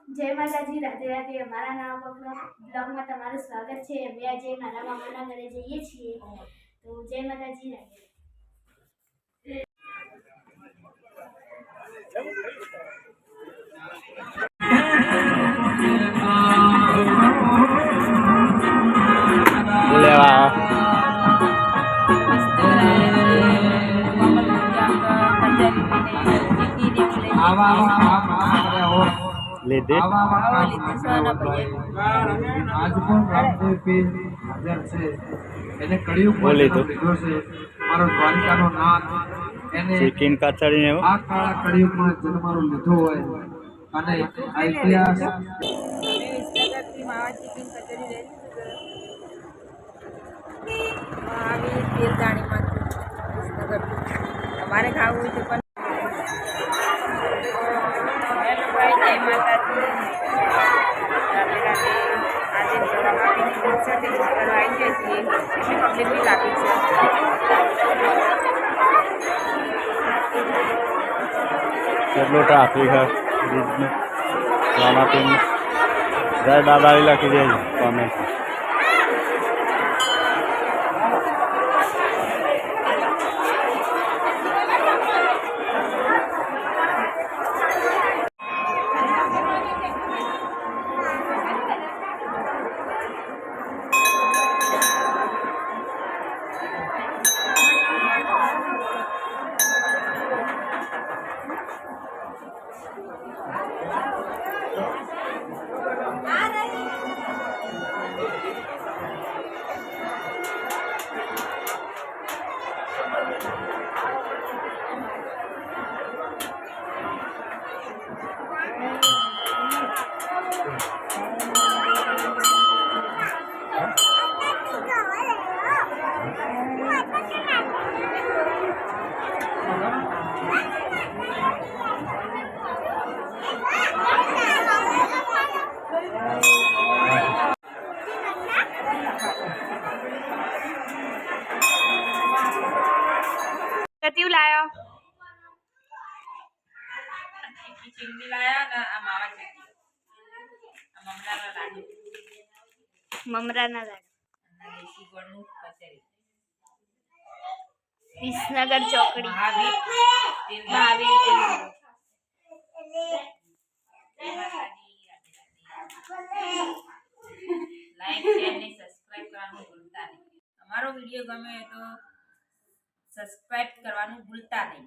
जय माताजी राधे राधे। मारा नाम ब्लॉग में तमाરું स्वागत છે। અમે આજે મારા મામાના ઘરે જઈએ છીએ તો જય માતાજી રાધે। લીધે આજ પણ રામદેવ પીર હાજર છે એને કળિયુગ લીધો છે મારો દ્વારકાનો નાથ એને ચિકન કાચડી ને આ કાળા કળિયુગમાં જન્મારો લીધો હોય અને આ ઇતિહાસ हमारे खाऊ हुई तो કેટલો ટ્રાફિક है ब्रिज में रामापीर जय दादारी लखी जाए कमेंट कतियु लाया चिंगी लाया ना आ मावा चिंगी आ ममरा ना लाडू देसी गोळनु कचरी विसनगर चौकड़ी महावीर लाइक शेयर ने सब्सक्राइब करવાનું ભૂલતા નહીં। અમારો વિડિયો ગમે તો સબસ્ક્રાઇબ કરવાનું ભૂલતા નહીં।